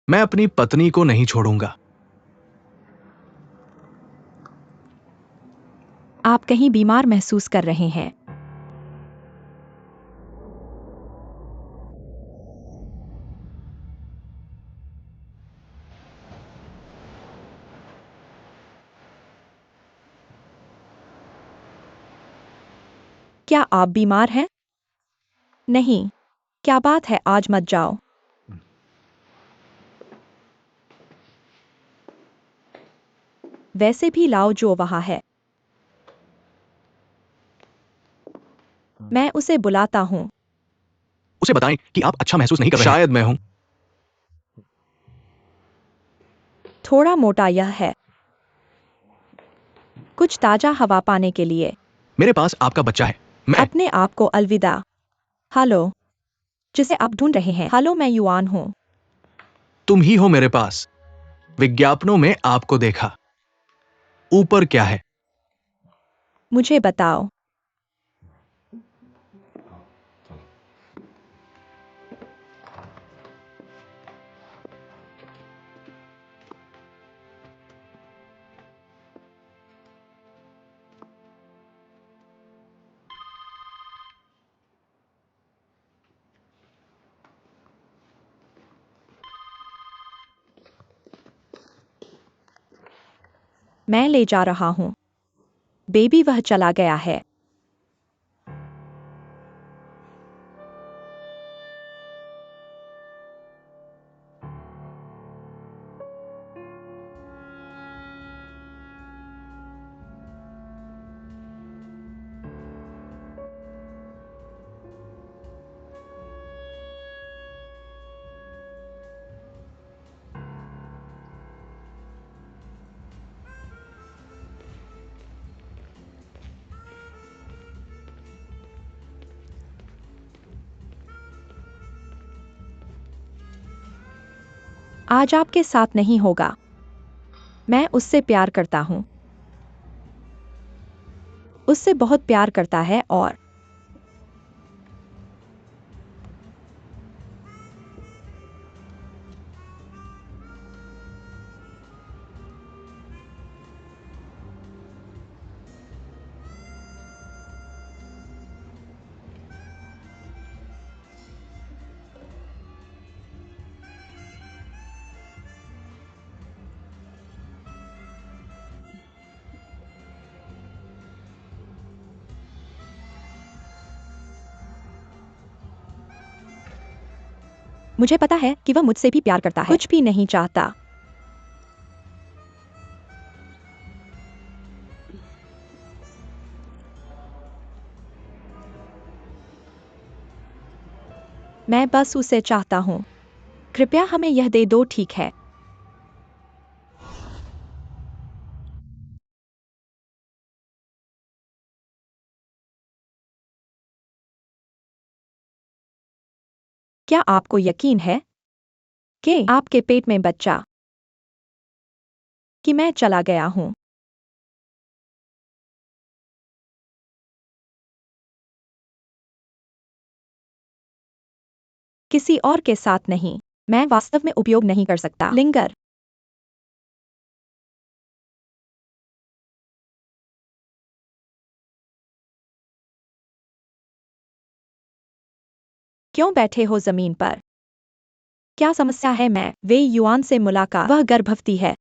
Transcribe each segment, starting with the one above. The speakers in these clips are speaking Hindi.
मैं अपनी पत्नी को नहीं छोड़ूंगा। आप कहीं बीमार महसूस कर रहे हैं। क्या आप बीमार हैं? नहीं। क्या बात है, आज मत जाओ। वैसे भी लाओ जो वहाँ है। मैं उसे बुलाता हूँ। उसे बताएं कि आप अच्छा महसूस नहीं कर रहे हैं। शायद मैं हूं। थोड़ा मोटा यह है। कुछ ताजा हवा पाने के लिए। मेरे पास आपका बच्चा है। मैं अपने आप को अलविदा। हेलो। जिसे आप ढूंढ रहे हैं। हेलो, मैं युआन हूँ। तुम ही हो मेरे पास। विज्ञापनों में आपको देखा। ऊपर क्या है? मुझे बताओ। मैं ले जा रहा हूँ। बेबी, वह चला गया है। आज आपके साथ नहीं होगा। मैं उससे प्यार करता हूँ। उससे बहुत प्यार करता है और मुझे पता है कि वह मुझसे भी प्यार करता है। कुछ भी नहीं चाहता। मैं बस उसे चाहता हूँ। कृपया हमें यह दे दो, ठीक है? क्या आपको यकीन है कि आपके पेट में बच्चा कि मैं चला गया हूँ? किसी और के साथ नहीं। मैं वास्तव में उपयोग नहीं कर सकता। लिंगर। क्यों बैठे हो जमीन पर? क्या समस्या है? मैं वे युआन से मुलाकात। वह गर्भवती है।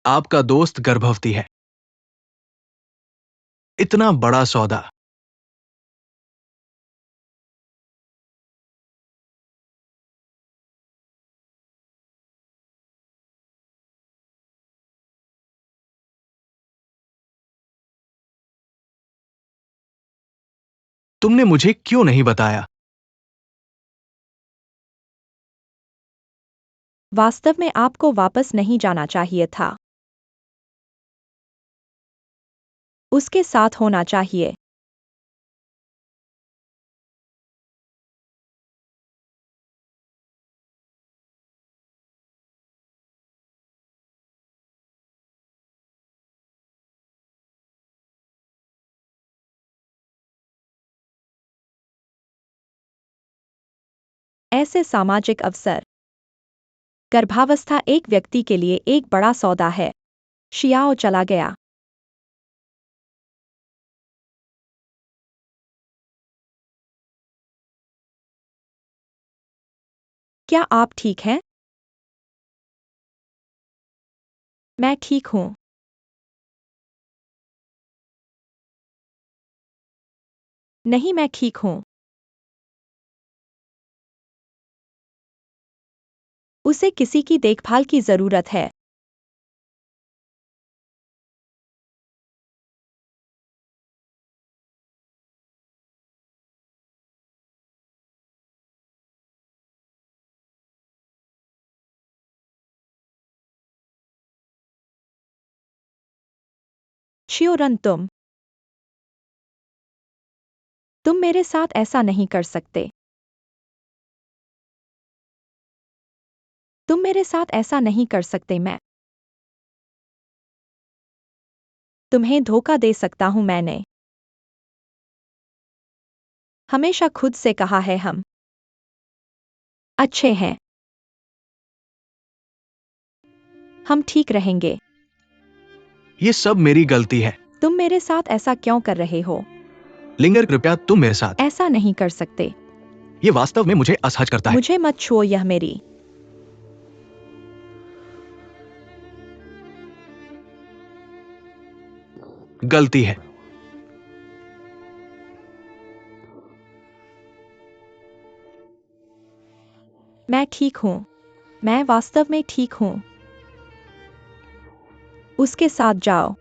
आपका दोस्त गर्भवती है। इतना बड़ा सौदा। तुमने मुझे क्यों नहीं बताया? वास्तव में आपको वापस नहीं जाना चाहिए था। उसके साथ होना चाहिए। ऐसे सामाजिक अवसर। गर्भावस्था एक व्यक्ति के लिए एक बड़ा सौदा है। शियाओ चला गया। क्या आप ठीक हैं? मैं ठीक हूँ। नहीं, मैं ठीक हूँ। उसे किसी की देखभाल की जरूरत है। चियोरन, तुम मेरे साथ ऐसा नहीं कर सकते। तुम मेरे साथ ऐसा नहीं कर सकते। मैं तुम्हें धोखा दे सकता हूं। मैंने हमेशा खुद से कहा है हम अच्छे हैं। हम ठीक रहेंगे। ये सब मेरी गलती है। तुम मेरे साथ ऐसा क्यों कर रहे हो? लिंगर, कृपया तुम मेरे साथ। ऐसा नहीं कर सकते। ये वास्तव में मुझे असहज करता है। मुझे मत छुओ, यह मेरी गलती है। मैं ठीक हूँ। मैं वास्तव में ठीक हूँ। उसके साथ जाओ।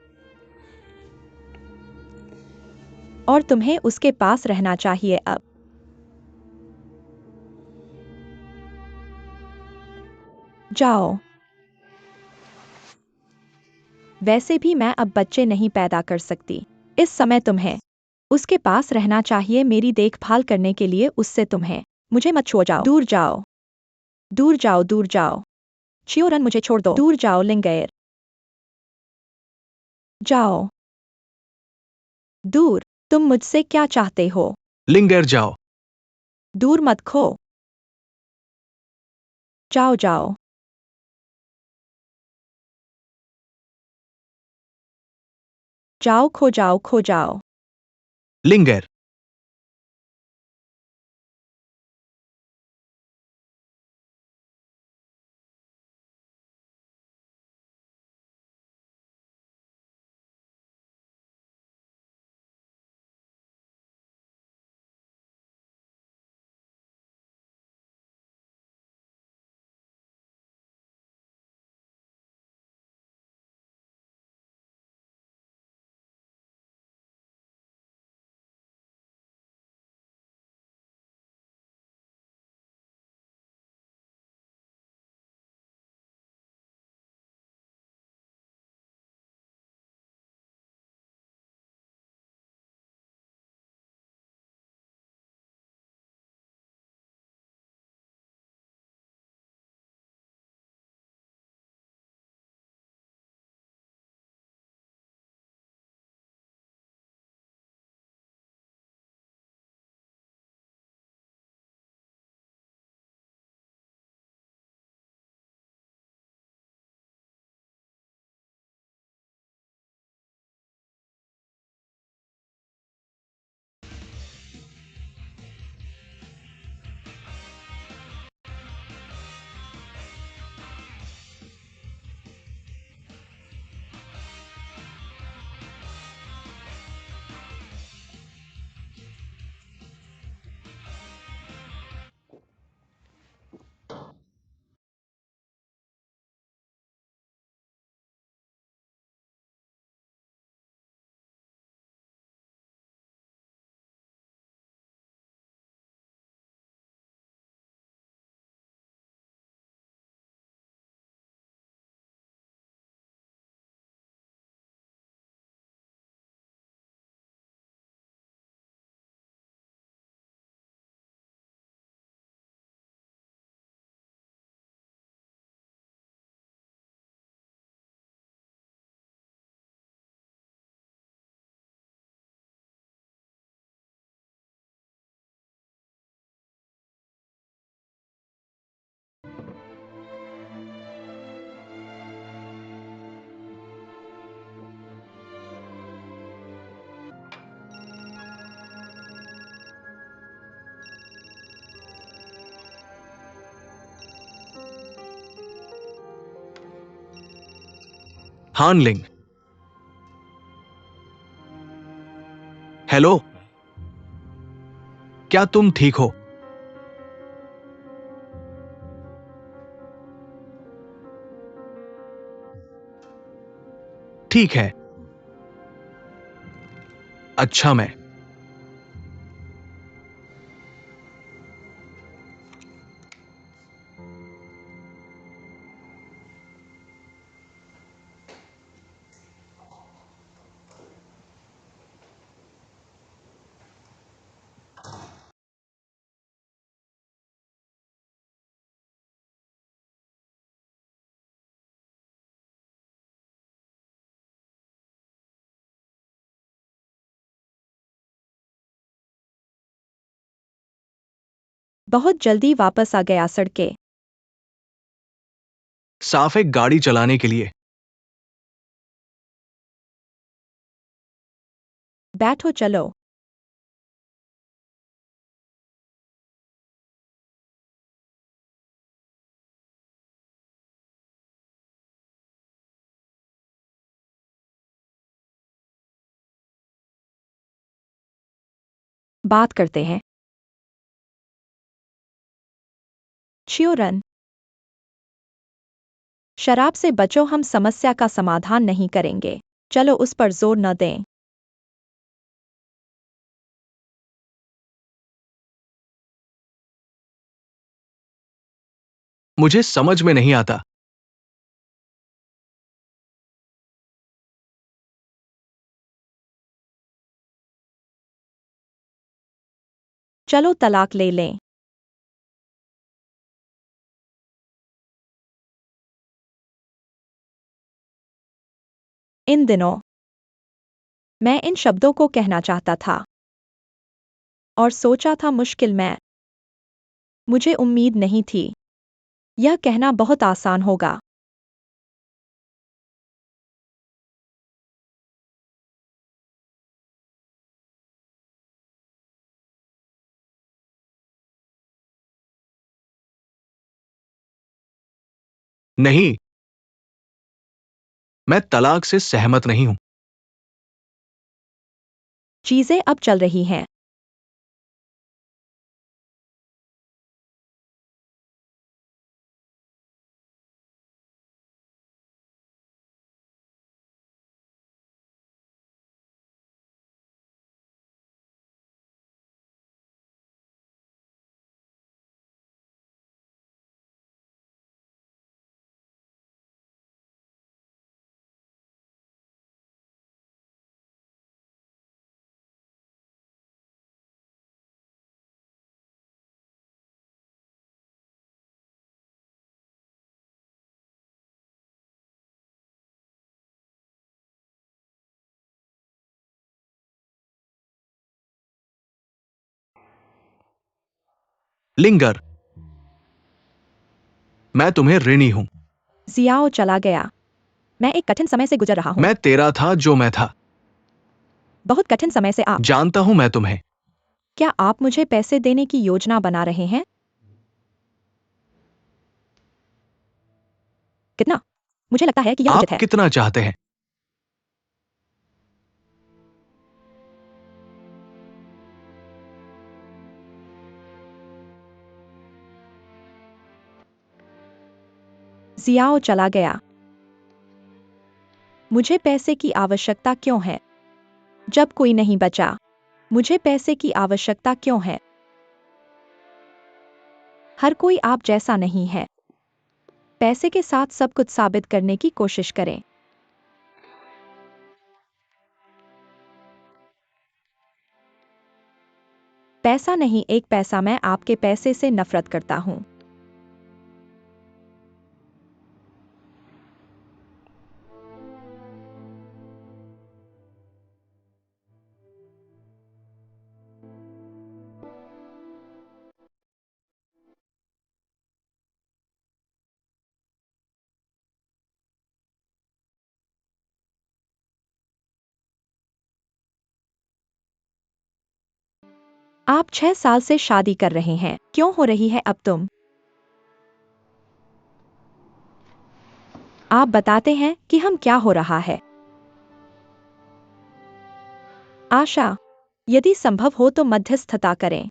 और तुम्हें उसके पास रहना चाहिए अब। जाओ। वैसे भी मैं अब बच्चे नहीं पैदा कर सकती। इस समय तुम्हें उसके पास रहना चाहिए मेरी देखभाल करने के लिए। उससे तुम्हें मुझे मत छुओ। जाओ, दूर जाओ। दूर जाओ, दूर जाओ। चियोरन, मुझे छोड़ दो। दूर जाओ लिंगेर। जाओ। दूर। तुम मुझसे क्या चाहते हो? लिंगर, जाओ। दूर मत खो। जाओ, जाओ। जाओ, खो जाओ, खो जाओ। लिंगर। हानलिंग। हेलो, क्या तुम ठीक हो? ठीक है। अच्छा, मैं बहुत जल्दी वापस आ गया सड़के। साफ एक गाड़ी चलाने के लिए। बैठो चलो। बात करते हैं। चियोरन। शराब से बचो, हम समस्या का समाधान नहीं करेंगे। चलो उस पर जोर न दें। मुझे समझ में नहीं आता। चलो तलाक ले लें। इन दिनों मैं इन शब्दों को कहना चाहता था और सोचा था मुश्किल में। मुझे उम्मीद नहीं थी। यह कहना बहुत आसान होगा। नहीं, मैं तलाक से सहमत नहीं हूं। चीजें अब चल रही हैं। लिंगर, मैं तुम्हें ऋणी हूं। जियाओ चला गया। मैं एक कठिन समय से गुजर रहा हूं। मैं तेरा था जो मैं था। बहुत कठिन समय से। आप जानता हूं मैं तुम्हें। क्या आप मुझे पैसे देने की योजना बना रहे हैं? कितना? मुझे लगता है कि यह आप उचित है। कितना चाहते हैं? जियाओ चला गया। मुझे पैसे की आवश्यकता क्यों है? जब कोई नहीं बचा, मुझे पैसे की आवश्यकता क्यों है? हर कोई आप जैसा नहीं है। पैसे के साथ सब कुछ साबित करने की कोशिश करें। पैसा नहीं, एक पैसा। मैं आपके पैसे से नफरत करता हूं। आप 6 साल से शादी कर रहे हैं। क्यों हो रही है अब तुम? आप बताते हैं कि हम क्या हो रहा है। आशा, यदि संभव हो तो मध्यस्थता करें।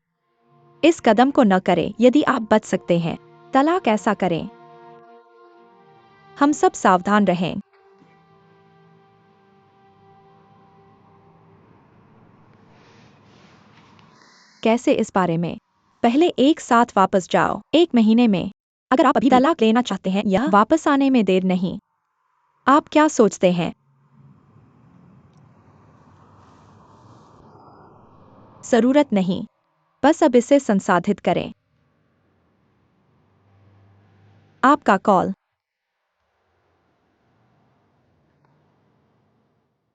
इस कदम को न करें यदि आप बच सकते हैं। तलाक ऐसा करें। हम सब सावधान रहें। कैसे इस बारे में? पहले एक साथ वापस जाओ 1 महीने में। अगर आप अभी तलाक लेना चाहते हैं या वापस आने में देर नहीं। आप क्या सोचते हैं? जरूरत नहीं, बस अब इसे संसाधित करें। आपका कॉल।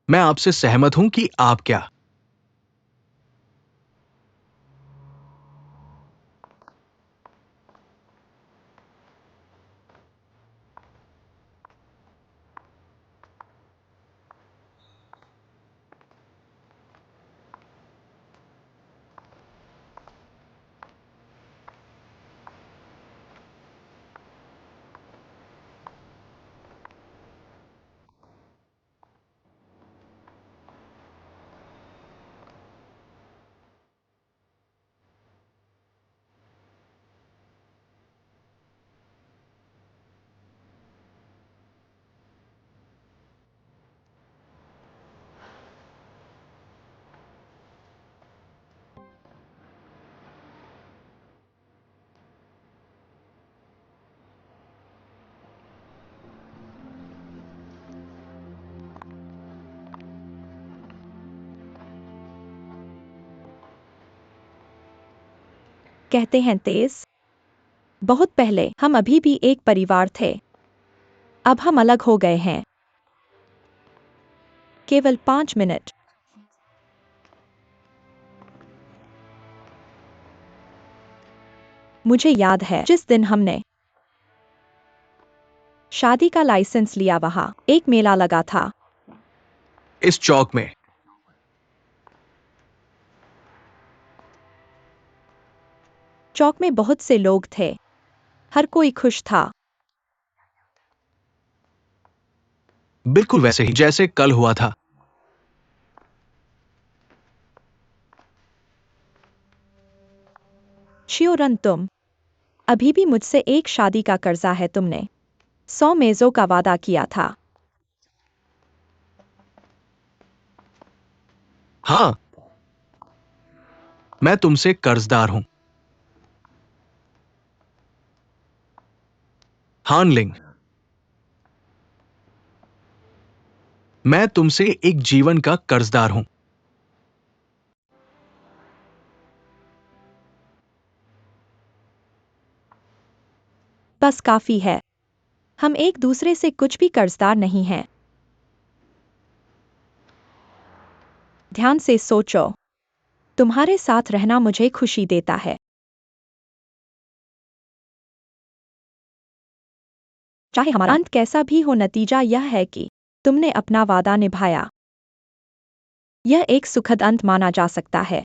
मैं आपसे सहमत हूं कि आप क्या। कहते हैं तेज। बहुत पहले हम अभी भी एक परिवार थे। अब हम अलग हो गए हैं। केवल 5 मिनट। मुझे याद है जिस दिन हमने शादी का लाइसेंस लिया, वहां एक मेला लगा था। इस चौक में। चौक में बहुत से लोग थे। हर कोई खुश था। बिल्कुल वैसे ही जैसे कल हुआ था। श्योरन, तुम अभी भी मुझसे एक शादी का कर्जा है। तुमने 100 मेजों का वादा किया था। हां, मैं तुमसे कर्जदार हूं। हानलिंग, मैं तुमसे एक जीवन का कर्जदार हूं। बस काफी है। हम एक दूसरे से कुछ भी कर्जदार नहीं हैं। ध्यान से सोचो। तुम्हारे साथ रहना मुझे खुशी देता है। चाहे हमारा अंत कैसा भी हो, नतीजा यह है कि तुमने अपना वादा निभाया। यह एक सुखद अंत माना जा सकता है।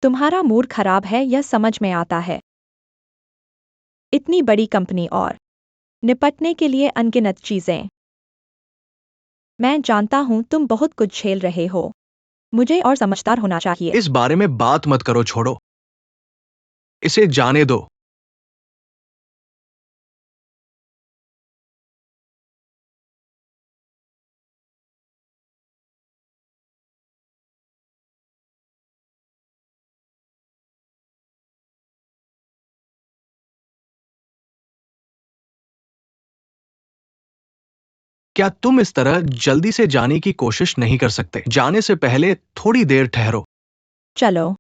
तुम्हारा मूड खराब है, यह समझ में आता है। इतनी बड़ी कंपनी और निपटने के लिए अनगिनत चीजें। मैं जानता हूं तुम बहुत कुछ झेल रहे हो। मुझे और समझदार होना चाहिए। इस बारे में बात मत करो, छोड़ो। इसे जाने दो। क्या तुम इस तरह जल्दी से जाने की कोशिश नहीं कर सकते? जाने से पहले थोड़ी देर ठहरो। चलो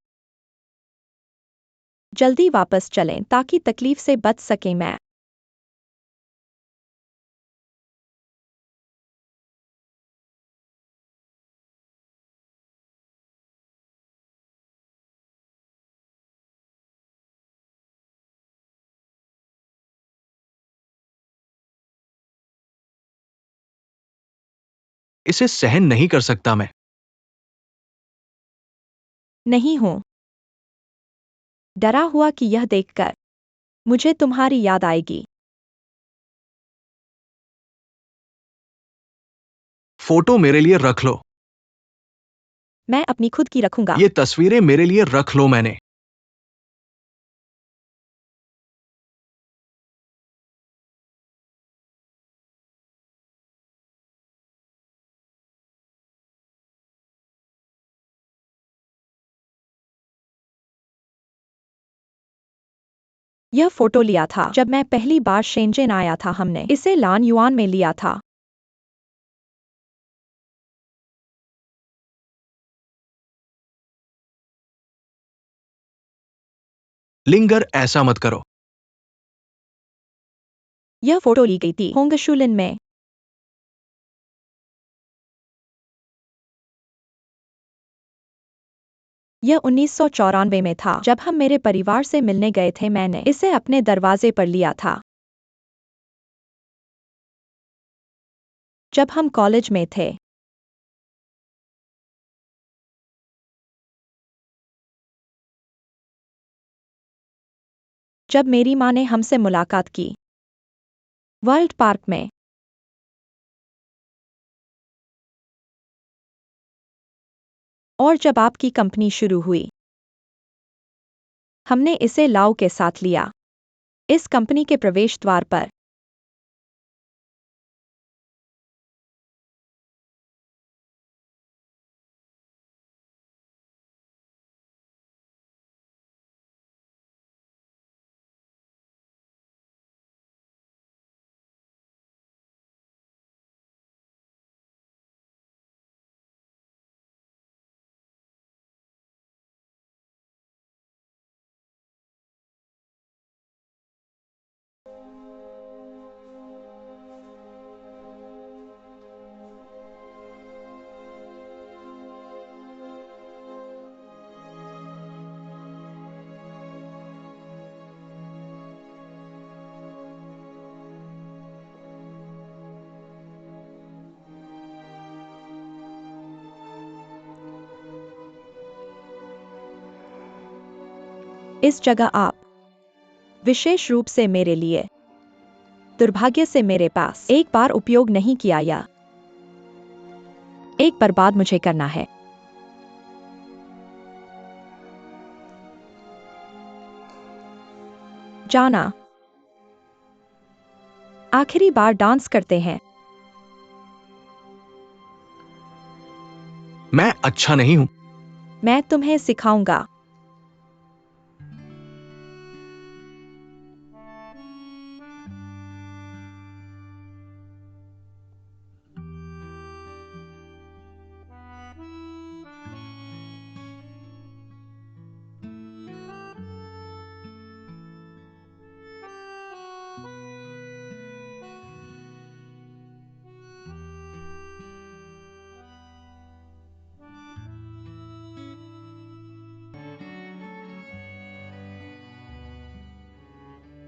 जल्दी वापस चलें ताकि तकलीफ से बच सकें। मैं इसे सहन नहीं कर सकता मैं। नहीं हूं। डरा हुआ कि यह देखकर मुझे तुम्हारी याद आएगी। फोटो मेरे लिए रख लो। मैं अपनी खुद की रखूंगा। ये तस्वीरें मेरे लिए रख लो मैंने। यह फोटो लिया था जब मैं पहली बार शेंजेन आया था। हमने इसे लान युआन में लिया था। लिंगर, ऐसा मत करो। यह फोटो ली गई थी होंगशुलिन में। यह 1994 में था जब हम मेरे परिवार से मिलने गए थे। मैंने इसे अपने दरवाजे पर लिया था जब हम कॉलेज में थे। जब मेरी माँ ने हमसे मुलाकात की वर्ल्ड पार्क में। और जब आपकी कंपनी शुरू हुई, हमने इसे लाओ के साथ लिया इस कंपनी के प्रवेश द्वार पर। इस जगह आप विशेष रूप से मेरे लिए, दुर्भाग्य से मेरे पास एक बार उपयोग नहीं किया या एक बर्बाद मुझे करना है। जाना आखिरी बार डांस करते हैं। मैं अच्छा नहीं हूं। मैं तुम्हें सिखाऊंगा।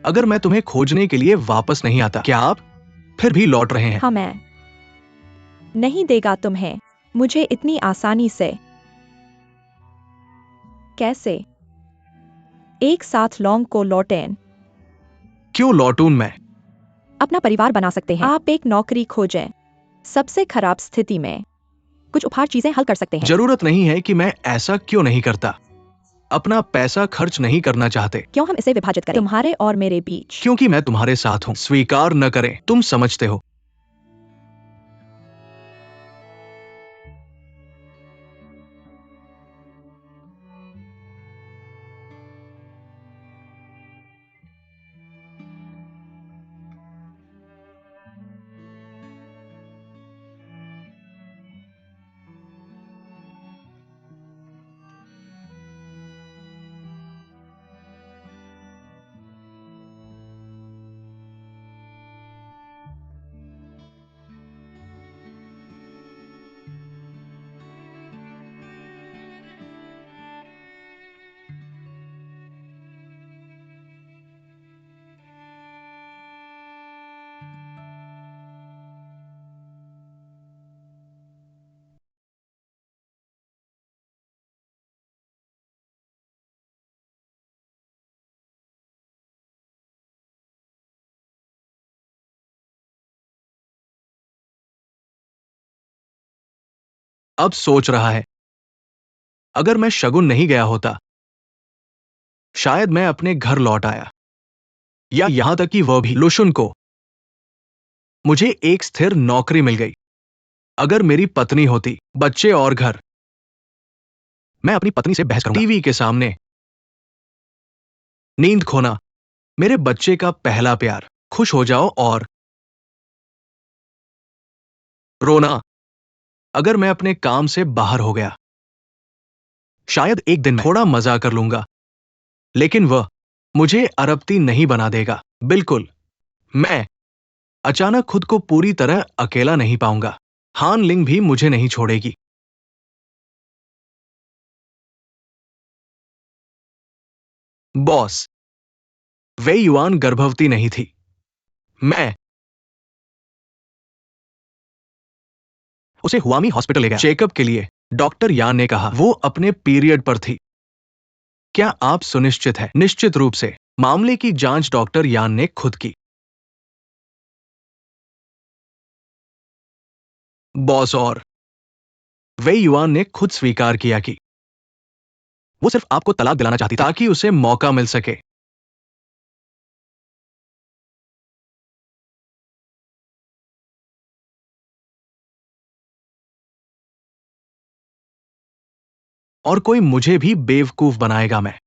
अगर मैं तुम्हें खोजने के लिए वापस नहीं आता, क्या आप फिर भी लौट रहे हैं? हाँ, मैं नहीं देगा तुम्हें मुझे इतनी आसानी से। कैसे एक साथ लॉन्ग को लौटें? क्यों लौटूं मैं? अपना परिवार बना सकते हैं। आप एक नौकरी खोजें। सबसे खराब स्थिति में कुछ उपहार चीजें हल कर सकते हैं। जरूरत नहीं है कि मैं ऐसा क्यों नहीं करता। अपना पैसा खर्च नहीं करना चाहते क्यों हम इसे विभाजित करें तुम्हारे और मेरे बीच? क्योंकि मैं तुम्हारे साथ हूं। स्वीकार न करें, तुम समझते हो। अब सोच रहा है, अगर मैं शगुन नहीं गया होता, शायद मैं अपने घर लौट आया, या यहां तक कि वह भी लुशुन को मुझे एक स्थिर नौकरी मिल गई। अगर मेरी पत्नी होती, बच्चे और घर, मैं अपनी पत्नी से बहस करूंगा। टीवी के सामने नींद खोना, मेरे बच्चे का पहला प्यार, खुश हो जाओ और रोना, अगर मैं अपने काम से बाहर हो गया। शायद एक दिन मैं थोड़ा मजा कर लूंगा, लेकिन वह मुझे अरबती नहीं बना देगा। बिल्कुल, मैं अचानक खुद को पूरी तरह अकेला नहीं पाऊंगा। हान लिंग भी मुझे नहीं छोड़ेगी। बॉस, वे युआन गर्भवती नहीं थी। मैं उसे हुआमी हॉस्पिटल ले गया चेकअप के लिए। डॉक्टर यान ने कहा वो अपने पीरियड पर थी। क्या आप सुनिश्चित है? निश्चित रूप से। मामले की जांच डॉक्टर यान ने खुद की। बॉस, और वे युआन ने खुद स्वीकार किया कि वो सिर्फ आपको तलाक दिलाना चाहती थी ताकि उसे मौका मिल सके। और कोई मुझे भी बेवकूफ बनाएगा। मैं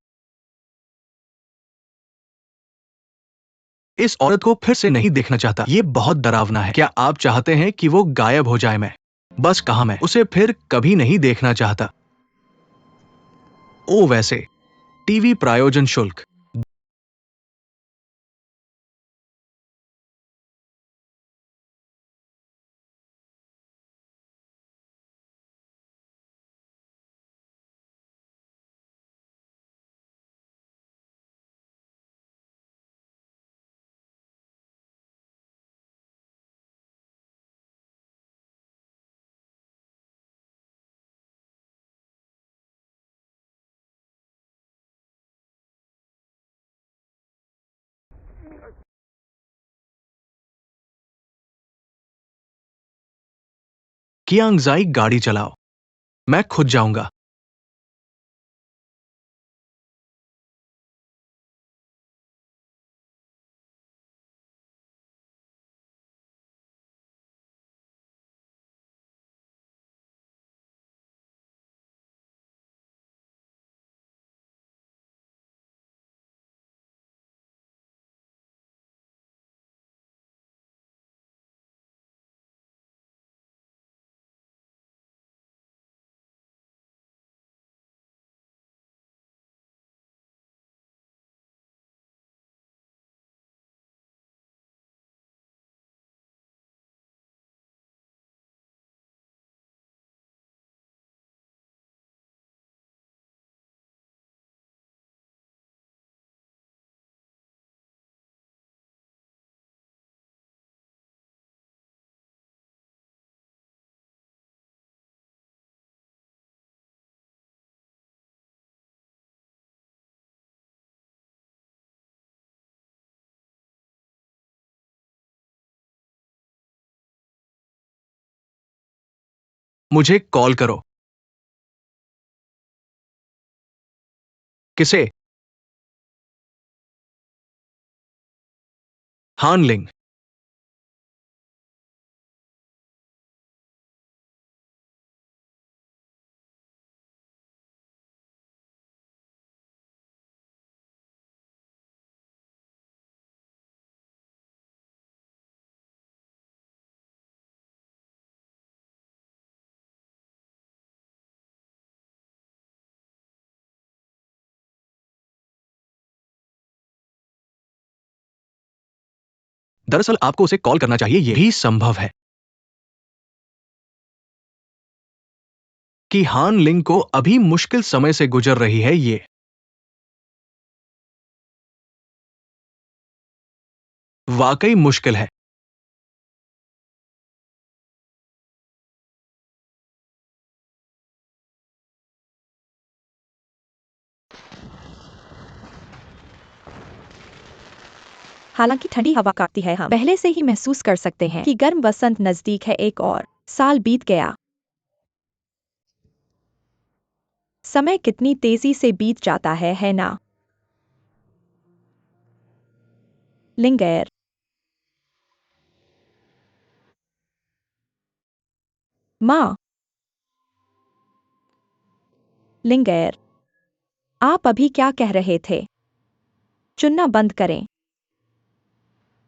इस औरत को फिर से नहीं देखना चाहता। ये बहुत डरावना है। क्या आप चाहते हैं कि वो गायब हो जाए? मैं बस कहा, मैं उसे फिर कभी नहीं देखना चाहता। ओ वैसे, टीवी प्रायोजन शुल्क। कियांगजाई, गाड़ी चलाओ, मैं खुद जाऊंगा। मुझे कॉल करो। किसे? हानलिंग। दरअसल आपको उसे कॉल करना चाहिए। यह भी संभव है कि हान लिंग को अभी मुश्किल समय से गुजर रही है। ये वाकई मुश्किल है। हालांकि ठंडी हवा काटती है, हम पहले से ही महसूस कर सकते हैं कि गर्म वसंत नजदीक है। एक और साल बीत गया। समय कितनी तेजी से बीत जाता है ना? लिंगेर। माँ। लिंगेर। आप अभी क्या कह रहे थे? चुनना बंद करें।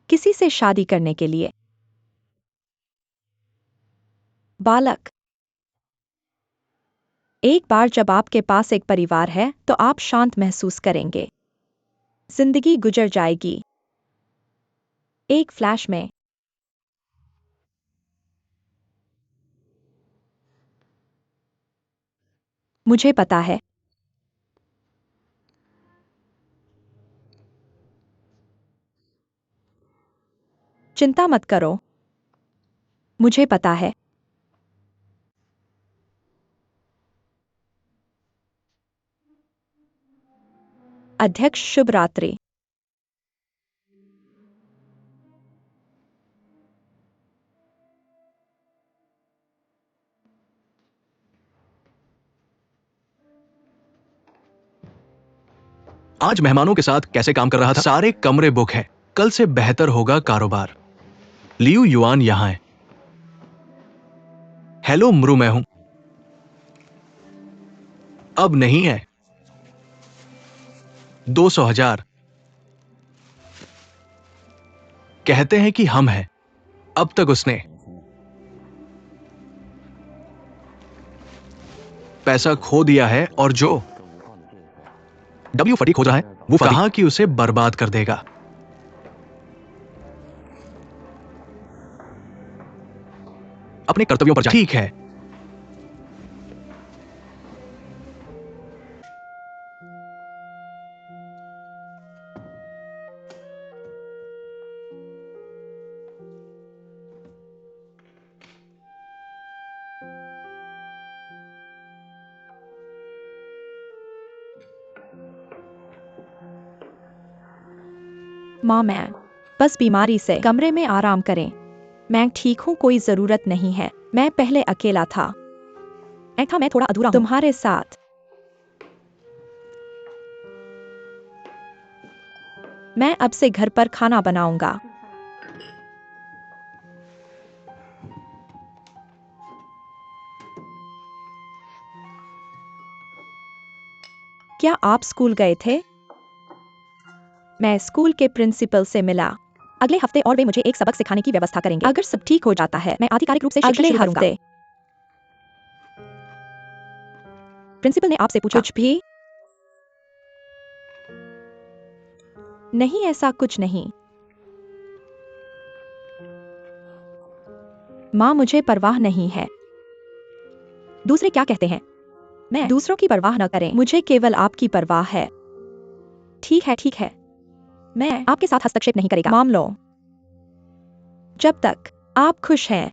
किसी से शादी करने के लिए। बालक। एक बार जब आपके पास एक परिवार है तो आप शांत महसूस करेंगे। जिंदगी गुजर जाएगी। एक फ्लैश में। मुझे पता है। चिंता मत करो। मुझे पता है। अध्यक्ष, शुभ रात्रि। आज मेहमानों के साथ कैसे काम कर रहा था? सारे कमरे बुक हैं। कल से बेहतर होगा कारोबार। लियू युआन यहां है। हेलो म्रू, मैं हूं। अब नहीं है। 200,000। कहते हैं कि हम हैं। अब तक उसने पैसा खो दिया है और जो डब्ल्यू फटी खोज रहा है वो कहा कि उसे बर्बाद कर देगा। अपने कर्तव्यों पर जा। ठीक है। माँ, मैं बस बीमारी से कमरे में आराम करें। मैं ठीक हूँ, कोई जरूरत नहीं है। मैं पहले अकेला था। मैं थोड़ा अधूरा हूँ तुम्हारे साथ। मैं अब से घर पर खाना बनाऊंगा। क्या आप स्कूल गए थे? मैं स्कूल के प्रिंसिपल से मिला। अगले हफ्ते और वे मुझे एक सबक सिखाने की व्यवस्था करेंगे। अगर सब ठीक हो जाता है मैं आधिकारिक रूप से शिक्षा अगले शुरू करूंगा। हफ्ते। प्रिंसिपल ने आपसे पूछा? कुछ भी नहीं, ऐसा कुछ नहीं। माँ, मुझे परवाह नहीं है दूसरे क्या कहते हैं। मैं दूसरों की परवाह न करें, मुझे केवल आपकी परवाह है। ठीक है, ठीक है। मैं आपके साथ हस्तक्षेप नहीं करेगा मामलों जब तक आप खुश हैं।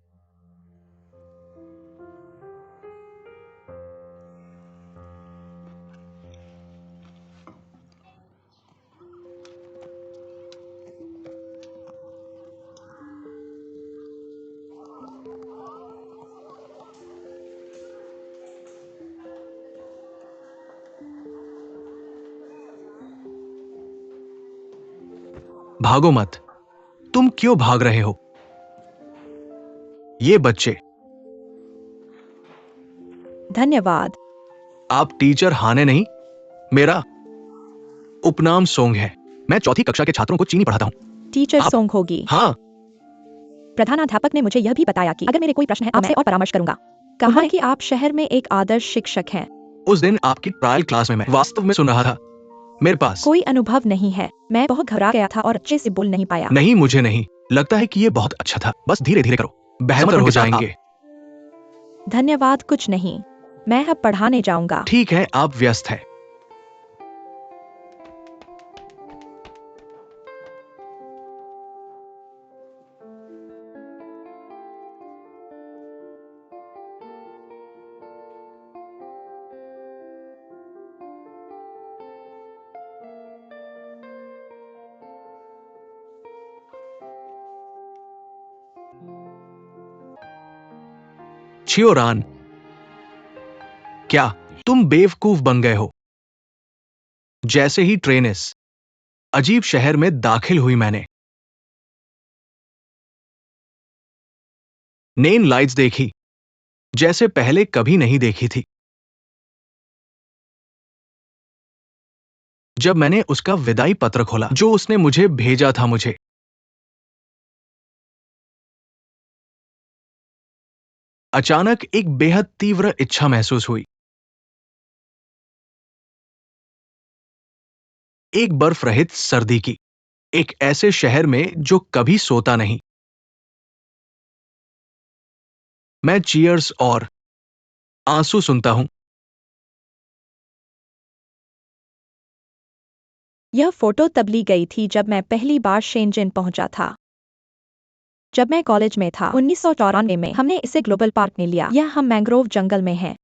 भागो मत। तुम क्यों भाग रहे हो? ये बच्चे। धन्यवाद। आप टीचर हाने नहीं। मेरा उपनाम सोंग है। मैं चौथी कक्षा के छात्रों को चीनी पढ़ाता हूं। टीचर आप- सोंग होगी। हाँ। प्रधानाध्यापक ने मुझे यह भी बताया कि अगर मेरे कोई प्रश्न है तो मैं और परामर्श करूंगा। कहा कि आप शहर में एक आदर्श शिक्षक हैं। उस दिन आपकी ट्रायल क्लास में मैं वास्तव में सुन रहा था। मेरे पास कोई अनुभव नहीं है। मैं बहुत घबरा गया था और अच्छे से बोल नहीं पाया। नहीं, मुझे नहीं लगता है कि ये बहुत अच्छा था। बस धीरे धीरे करो, बेहतर हो जाएंगे। धन्यवाद, कुछ नहीं। मैं अब पढ़ाने जाऊंगा। ठीक है, आप व्यस्त हैं। छियोरान, क्या तुम बेवकूफ बन गए हो। जैसे ही ट्रेन इस अजीब शहर में दाखिल हुई, मैंने नेन लाइट्स देखी जैसे पहले कभी नहीं देखी थी। जब मैंने उसका विदाई पत्र खोला जो उसने मुझे भेजा था, मुझे अचानक एक बेहद तीव्र इच्छा महसूस हुई, एक बर्फ रहित सर्दी की, एक ऐसे शहर में जो कभी सोता नहीं। मैं चीयर्स और आंसू सुनता हूं। यह फोटो तब ली गई थी जब मैं पहली बार शेंजन पहुंचा था। जब मैं कॉलेज में था 1994 में हमने इसे ग्लोबल पार्क में लिया। यह हम मैंग्रोव जंगल में है।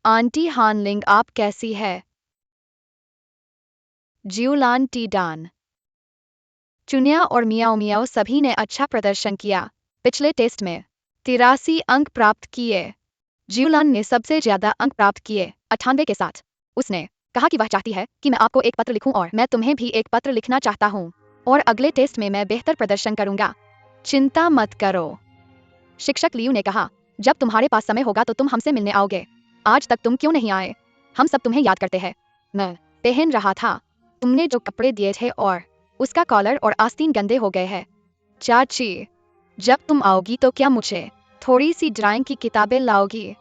आंटी हानलिंग आप कैसी है? जियोलान टी डान, चुनिया और मियाओ मियाओ सभी ने अच्छा प्रदर्शन किया। पिछले टेस्ट में 83 अंक प्राप्त किए। जियोलान ने सबसे ज्यादा अंक प्राप्त किए, 98 के साथ। उसने कहा कि वह चाहती है कि मैं आपको एक पत्र लिखूं और मैं तुम्हें भी एक पत्र लिखना चाहता हूं और अगले टेस्ट में मैं बेहतर प्रदर्शन करूंगा। चिंता मत करो। शिक्षक लियू ने कहा, जब तुम्हारे पास समय होगा तो तुम हमसे मिलने आओगे। आज तक तुम क्यों नहीं आए? हम सब तुम्हें याद करते हैं। मैं पहन रहा था तुमने जो कपड़े दिए थे और उसका कॉलर और आस्तीन गंदे हो गए हैं। चाची, जब तुम आओगी तो क्या मुझे थोड़ी सी ड्राइंग की किताबें लाओगी?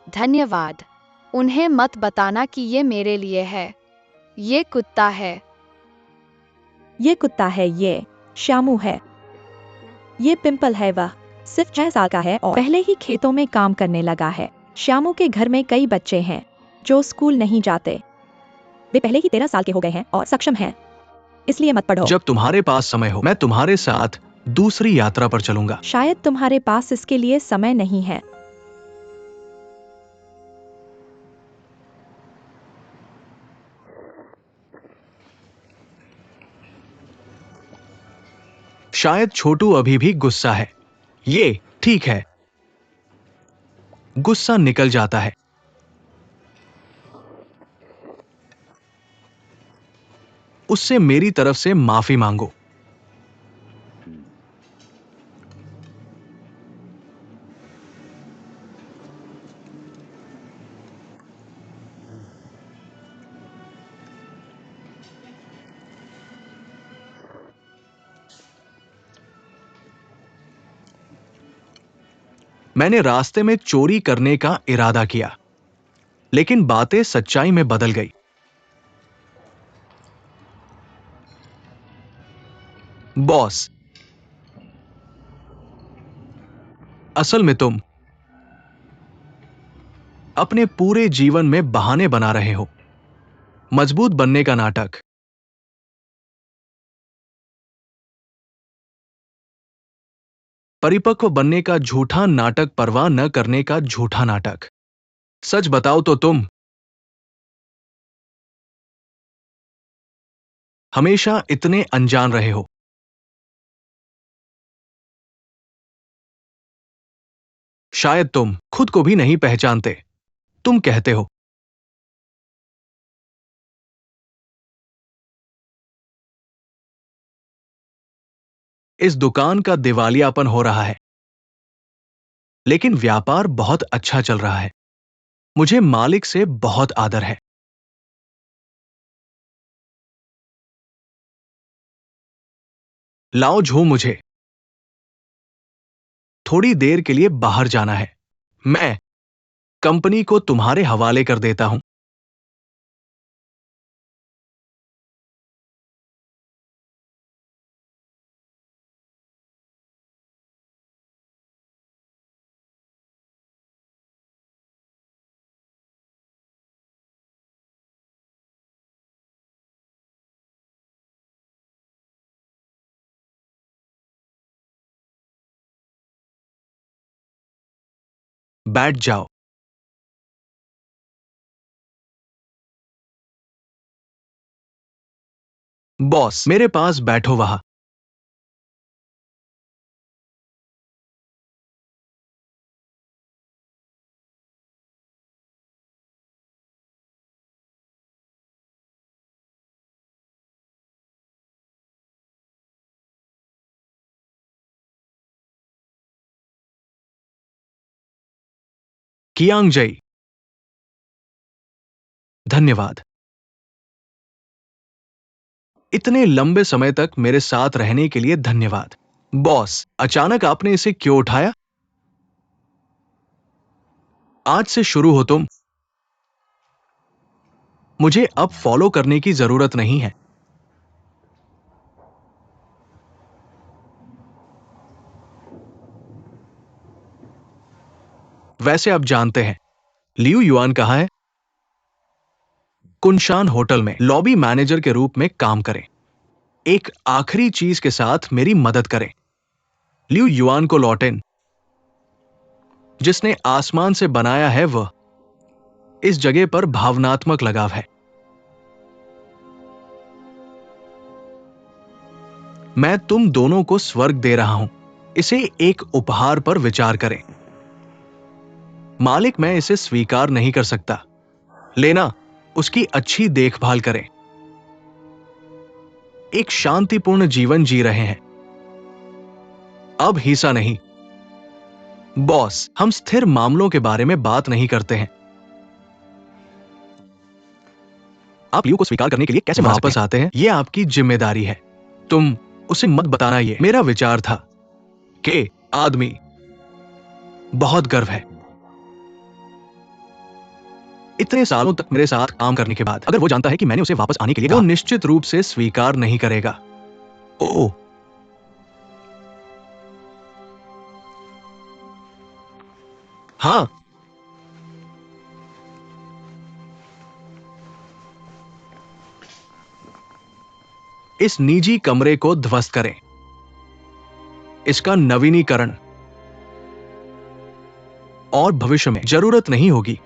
धन्यवाद। उन्हें मत बताना कि ये मेरे लिए है। ये कुत्ता है। ये कुत्ता है, ये श्यामू है। ये पिंपल है, वह सिर्फ 6 साल का है और पहले ही खेतों में काम करने लगा है। श्यामू के घर में कई बच्चे हैं जो स्कूल नहीं जाते। वे पहले ही 13 साल के हो गए हैं और सक्षम हैं। इसलिए मत पढ़ो। जब तुम्हारे पास समय हो मैं तुम्हारे साथ दूसरी यात्रा पर चलूंगा। शायद तुम्हारे पास इसके लिए समय नहीं है। शायद छोटू अभी भी गुस्सा है। ये ठीक है, गुस्सा निकल जाता है। उससे मेरी तरफ से माफी मांगो। मैंने रास्ते में चोरी करने का इरादा किया। लेकिन बातें सच्चाई में बदल गई। बॉस, असल में तुम अपने पूरे जीवन में बहाने बना रहे हो। मजबूत बनने का नाटक, परिपक्व बनने का झूठा नाटक, परवाह न करने का झूठा नाटक। सच बताओ तो तुम हमेशा इतने अनजान रहे हो। शायद तुम खुद को भी नहीं पहचानते। तुम कहते हो, इस दुकान का दिवालियापन हो रहा है, लेकिन व्यापार बहुत अच्छा चल रहा है। मुझे मालिक से बहुत आदर है। लाओ झू, मुझे थोड़ी देर के लिए बाहर जाना है। मैं कंपनी को तुम्हारे हवाले कर देता हूं। बैठ जाओ। बॉस, मेरे पास बैठो वहां। कियांग जई, धन्यवाद। इतने लंबे समय तक मेरे साथ रहने के लिए धन्यवाद। बॉस, अचानक आपने इसे क्यों उठाया? आज से शुरू हो तुम। मुझे अब फॉलो करने की जरूरत नहीं है। वैसे अब जानते हैं लियू युआन कहाँ है? कुनशान होटल में लॉबी मैनेजर के रूप में काम करें। एक आखिरी चीज के साथ मेरी मदद करें। लियू युआन को लौटें, जिसने आसमान से बनाया है, वह इस जगह पर भावनात्मक लगाव है। मैं तुम दोनों को स्वर्ग दे रहा हूं। इसे एक उपहार पर विचार करें। मालिक, मैं इसे स्वीकार नहीं कर सकता। लेना, उसकी अच्छी देखभाल करें। एक शांतिपूर्ण जीवन जी रहे हैं। अब हिस्सा नहीं। बॉस, हम स्थिर मामलों के बारे में बात नहीं करते हैं। आप लियू को स्वीकार करने के लिए कैसे वापस आते हैं, यह आपकी जिम्मेदारी है। तुम उसे मत बताना। ये मेरा विचार था कि आदमी बहुत गर्व है। इतने सालों तक मेरे साथ काम करने के बाद अगर वो जानता है कि मैंने उसे वापस आने के लिए कहा, वो निश्चित रूप से स्वीकार नहीं करेगा। ओह, हां। इस निजी कमरे को ध्वस्त करें। इसका नवीनीकरण और भविष्य में जरूरत नहीं होगी।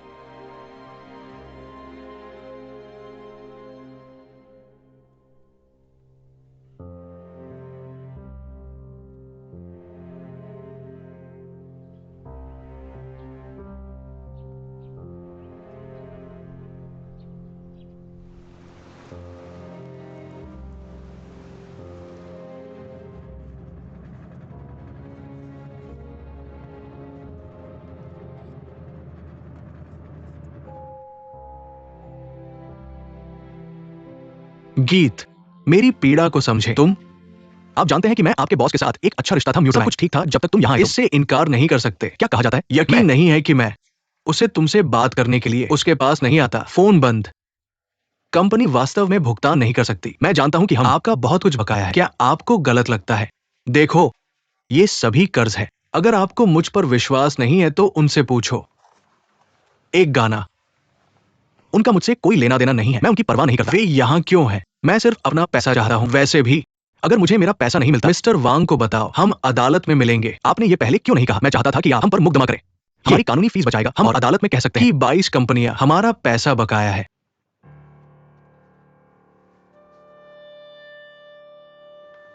गीत, मेरी पीड़ा को समझे। तुम आप जानते हैं कि मैं आपके बॉस के साथ एक अच्छा रिश्ता था, म्यूचुअल, सब कुछ ठीक था जब तक तुम यहां आए। इससे इनकार नहीं कर सकते। क्या कहा जाता है, यकीन नहीं है कि मैं उसे तुमसे बात करने के लिए उसके पास नहीं आता। फोन बंद। कंपनी वास्तव में भुगतान नहीं कर सकती। मैं जानता हूं कि हम आपका बहुत कुछ बकाया है। क्या आपको गलत लगता है? देखो, ये सभी कर्ज है। अगर आपको मुझ पर विश्वास नहीं है तो उनसे पूछो। एक गाना। उनका मुझसे कोई लेना देना नहीं है। मैं उनकी परवाह नहीं करता। वे यहाँ क्यों हैं? मैं सिर्फ अपना पैसा चाहता हूँ। वैसे भी अगर मुझे मेरा पैसा नहीं मिलता, मिस्टर वांग को बताओ, हम अदालत में मिलेंगे। आपने ये पहले क्यों नहीं कहा? मैं चाहता था कि आप हम पर मुकदमा करें। हमारी कानूनी फीस बचाएगा। हम और अदालत में कह सकते हैं कि 22 कंपनियां हमारा पैसा बकाया है।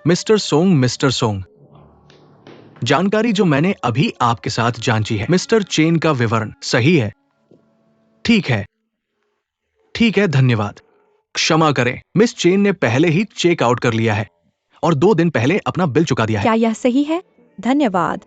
मिस्टर सोंग, जानकारी जो मैंने अभी आपके साथ जांची है, मिस्टर चेन का विवरण सही है। ठीक है, ठीक है, धन्यवाद। क्षमा करें, मिस चेन ने पहले ही चेक आउट कर लिया है और 2 दिन पहले अपना बिल चुका दिया है। क्या यह सही है? धन्यवाद।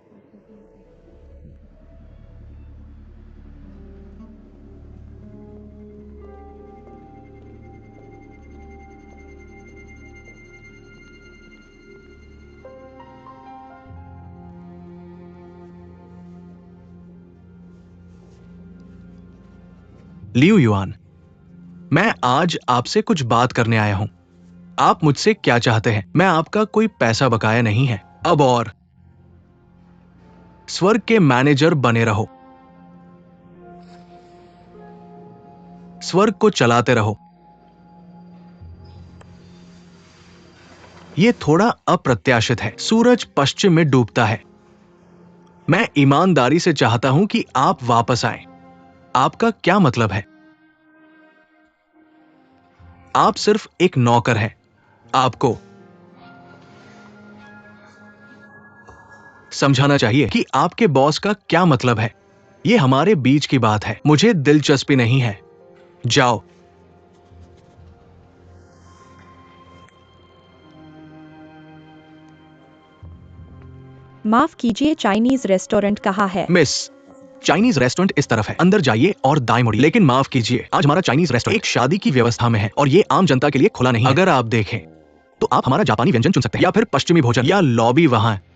लियू युआन, मैं आज आपसे कुछ बात करने आया हूं। आप मुझसे क्या चाहते हैं? मैं आपका कोई पैसा बकाया नहीं है। अब और स्वर्ग के मैनेजर बने रहो, स्वर्ग को चलाते रहो। यह थोड़ा अप्रत्याशित है। सूरज पश्चिम में डूबता है। मैं ईमानदारी से चाहता हूं कि आप वापस आएं। आपका क्या मतलब है? आप सिर्फ एक नौकर हैं। आपको समझाना चाहिए कि आपके बॉस का क्या मतलब है। यह हमारे बीच की बात है। मुझे दिलचस्पी नहीं है। जाओ। माफ कीजिए, चाइनीज रेस्टोरेंट कहाँ है? मिस, चाइनीज रेस्टोरेंट इस तरफ है। अंदर जाइए और दाएं मुड़िए। लेकिन माफ कीजिए, आज हमारा चाइनीज रेस्टोरेंट एक शादी की व्यवस्था में है और ये आम जनता के लिए खुला नहीं है। अगर आप देखें तो आप हमारा जापानी व्यंजन चुन सकते हैं या फिर पश्चिमी भोजन या लॉबी वहां है।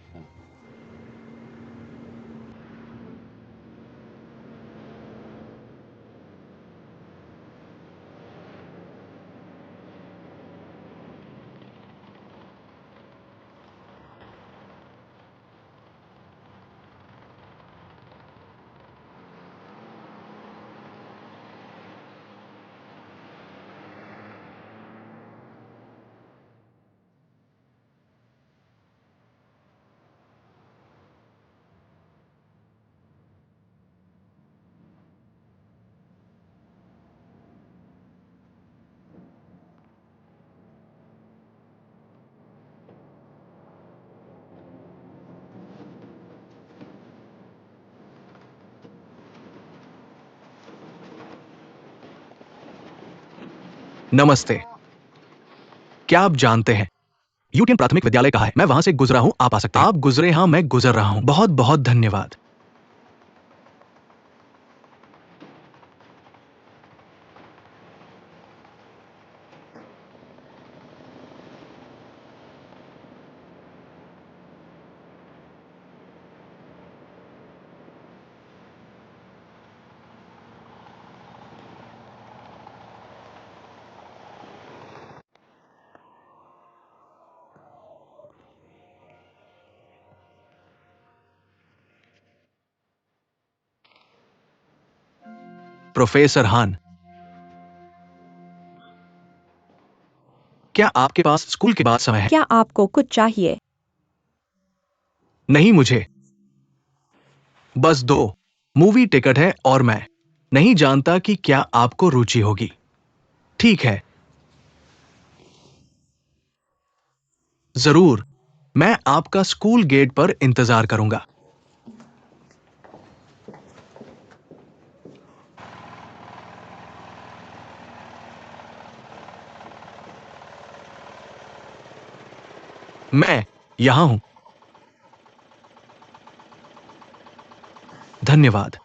नमस्ते। क्या आप जानते हैं यूटियन प्राथमिक विद्यालय कहाँ है? मैं वहां से गुजरा हूं, आप आ सकते हैं। आप गुजरे, हाँ, मैं गुजर रहा हूं। बहुत बहुत धन्यवाद। प्रोफेसर हान, क्या आपके पास स्कूल के बाद समय है? क्या आपको कुछ चाहिए? नहीं, मुझे बस 2 मूवी टिकट है और मैं नहीं जानता कि क्या आपको रुचि होगी। ठीक है, जरूर। मैं आपका स्कूल गेट पर इंतजार करूंगा। मैं यहां हूं। धन्यवाद।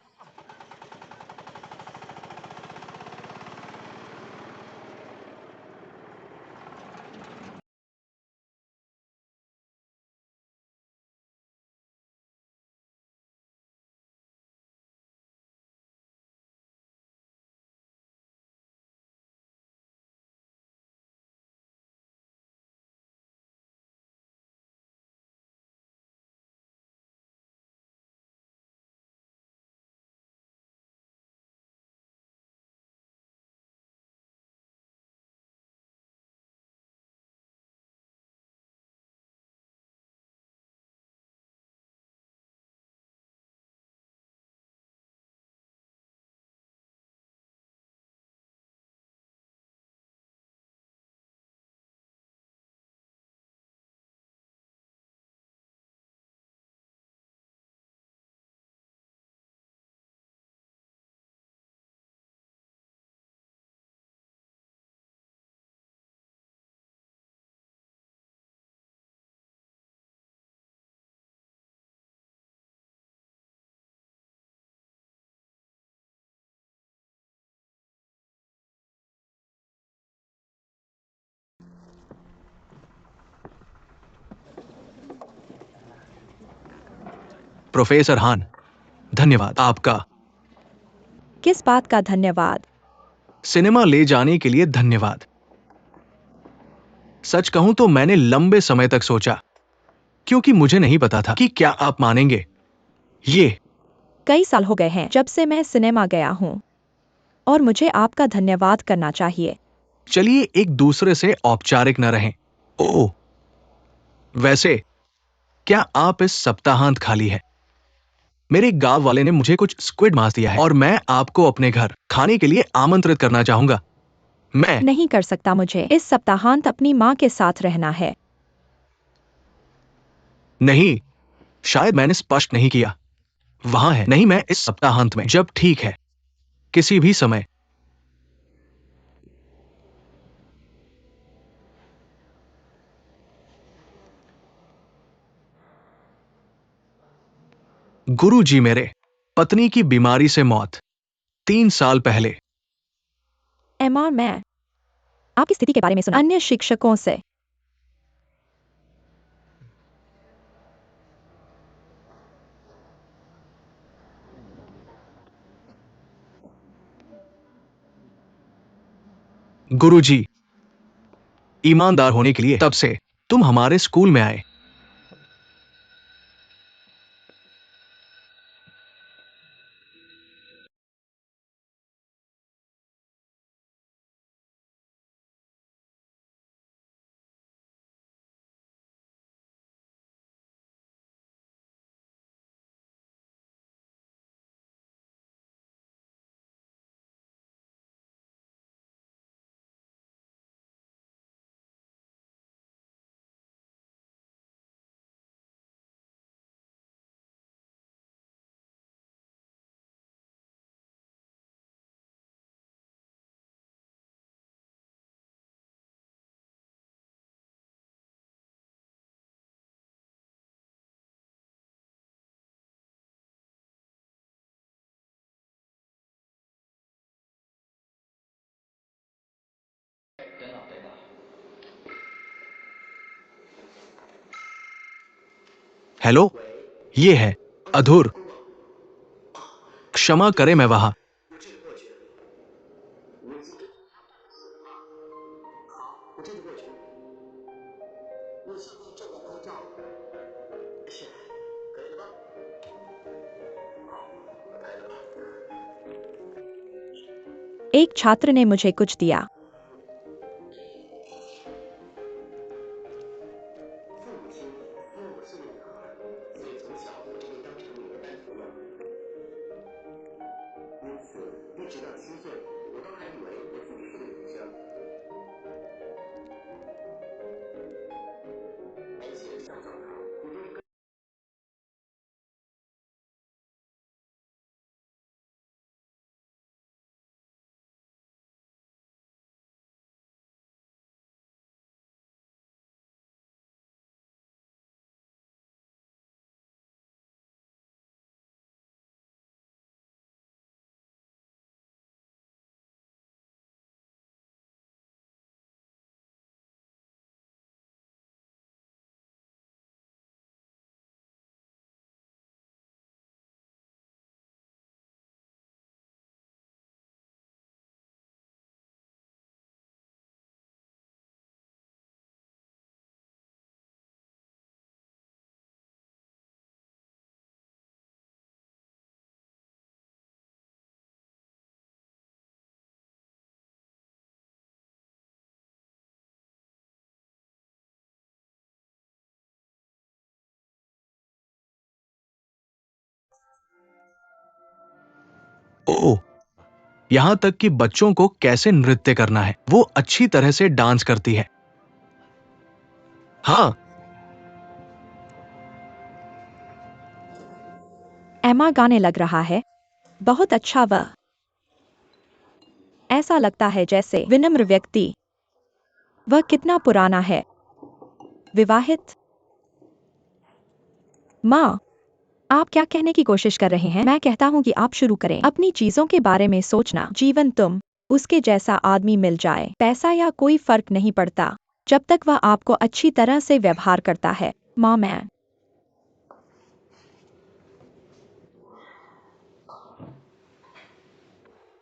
प्रोफेसर हान, धन्यवाद आपका। किस बात का धन्यवाद? सिनेमा ले जाने के लिए धन्यवाद। सच कहूं तो मैंने लंबे समय तक सोचा, क्योंकि मुझे नहीं पता था कि क्या आप मानेंगे। ये कई साल हो गए हैं जब से मैं सिनेमा गया हूँ, और मुझे आपका धन्यवाद करना चाहिए। चलिए एक दूसरे से औपचारिक न रहें। ओह, वैसे क्या आप इस सप्ताहांत खाली है? मेरे गांव वाले ने मुझे कुछ स्क्विड मांस दिया है और मैं आपको अपने घर खाने के लिए आमंत्रित करना चाहूंगा। मैं नहीं कर सकता, मुझे इस सप्ताहांत अपनी माँ के साथ रहना है। नहीं, शायद मैंने स्पष्ट नहीं किया। वहां है नहीं, मैं इस सप्ताहांत में, जब ठीक है, किसी भी समय। गुरुजी, मेरे पत्नी की बीमारी से मौत 3 साल पहले। एमा, मैं आपकी स्थिति के बारे में सुना अन्य शिक्षकों से। गुरुजी, ईमानदार होने के लिए तब से तुम हमारे स्कूल में आए। हेलो, ये है अधूर। क्षमा करें, मैं वहां। एक छात्र ने मुझे कुछ दिया। ओह, यहां तक कि बच्चों को कैसे नृत्य करना है, वो अच्छी तरह से डांस करती है। हाँ, एमा गाने लग रहा है। बहुत अच्छा। वह ऐसा लगता है जैसे विनम्र व्यक्ति। वह कितना पुराना है? विवाहित? माँ, आप क्या कहने की कोशिश कर रहे हैं? मैं कहता हूँ कि आप शुरू करें अपनी चीजों के बारे में सोचना। जीवन तुम उसके जैसा आदमी मिल जाए, पैसा या कोई फर्क नहीं पड़ता, जब तक वह आपको अच्छी तरह से व्यवहार करता है। माँ, मैं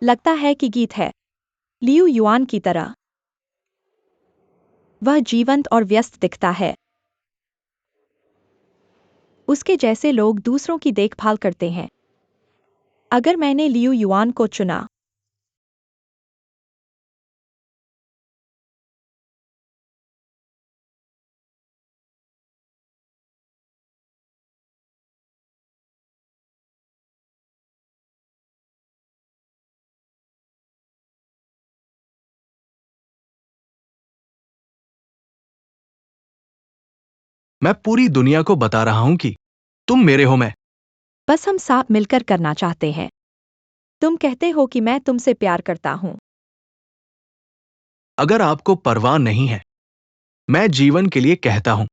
लगता है कि गीत है लियू युआन की तरह। वह जीवंत और व्यस्त दिखता है। उसके जैसे लोग दूसरों की देखभाल करते हैं। अगर मैंने लियू युआन को चुना, मैं पूरी दुनिया को बता रहा हूं कि तुम मेरे हो, मैं। बस हम साथ मिलकर करना चाहते हैं। तुम कहते हो कि मैं तुमसे प्यार करता हूं। अगर आपको परवाह नहीं है, मैं जीवन के लिए कहता हूं।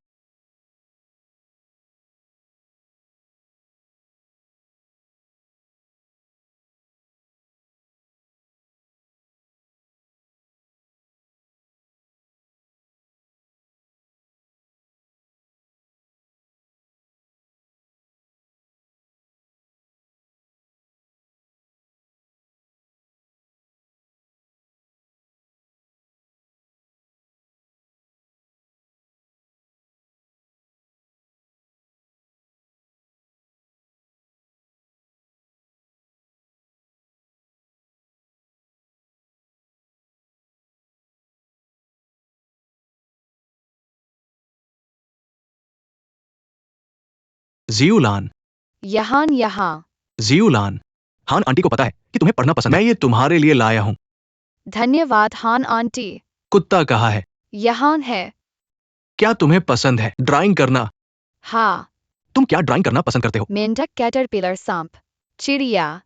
जियूलान, यहाँ जियूलान। हान आंटी को पता है कि तुम्हें पढ़ना पसंद है। मैं ये तुम्हारे लिए लाया हूं। धन्यवाद हान आंटी। कुत्ता कहाँ है? यहाँ है। क्या तुम्हें पसंद है ड्राइंग करना? हाँ। तुम क्या ड्राइंग करना पसंद करते हो? मेंढक, कैटरपिलर, सांप, चिड़िया।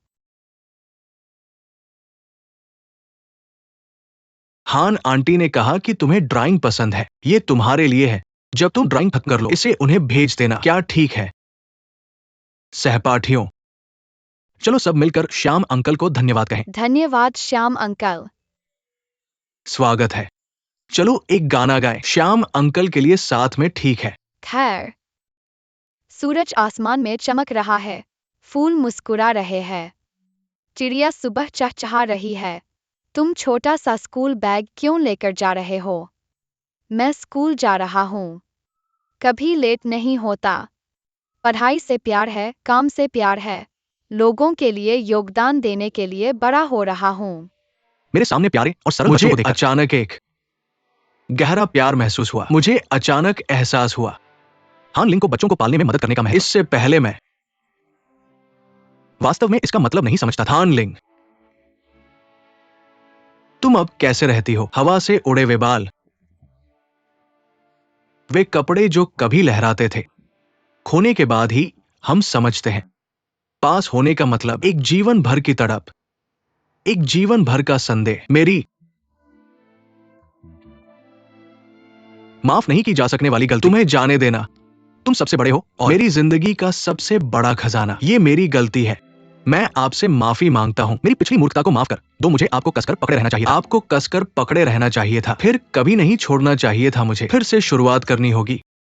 हान आंटी ने कहा कि तुम्हें ड्राइंग पसंद है। ये तुम्हारे लिए है। जब तुम ड्राइंग खत्म कर लो, इसे उन्हें भेज देना। क्या ठीक है? सहपाठियों, चलो सब मिलकर श्याम अंकल को धन्यवाद कहें। धन्यवाद श्याम अंकल। स्वागत है। चलो एक गाना गाएं श्याम अंकल के लिए साथ में, ठीक है? खैर। सूरज आसमान में चमक रहा है। फूल मुस्कुरा रहे हैं। चिड़िया सुबह चहचहा रही है। तुम छोटा सा स्कूल बैग क्यों लेकर जा रहे हो? मैं स्कूल जा रहा हूँ। कभी लेट नहीं होता। पढ़ाई से प्यार है, काम से प्यार है। लोगों के लिए योगदान देने के लिए बड़ा हो रहा हूँ। मेरे सामने प्यारे और सरल बच्चों को देखकर अचानक एक गहरा प्यार महसूस हुआ। मुझे अचानक एहसास हुआ हान लिंग को बच्चों को पालने में मदद करने का महत्व। इससे पहले मैं वास्तव में इसका मतलब नहीं समझता था। हान लिंग, तुम अब कैसे रहती हो? हवा से उड़े हुए बाल, वे कपड़े जो कभी लहराते थे। खोने के बाद ही हम समझते हैं पास होने का मतलब एक जीवन भर की तड़प, एक जीवन भर का संदेह। मेरी माफ नहीं की जा सकने वाली गलती, तुम्हें जाने देना। तुम सबसे बड़े हो और मेरी जिंदगी का सबसे बड़ा खजाना। ये मेरी गलती है। मैं आपसे माफी मांगता हूं। मेरी पिछली मूर्खता को माफ कर दो। मुझे आपको कसकर पकड़े रहना चाहिए। आपको कसकर पकड़े रहना चाहिए था। फिर कभी नहीं छोड़ना चाहिए था। मुझे फिर से शुरुआत करनी होगी।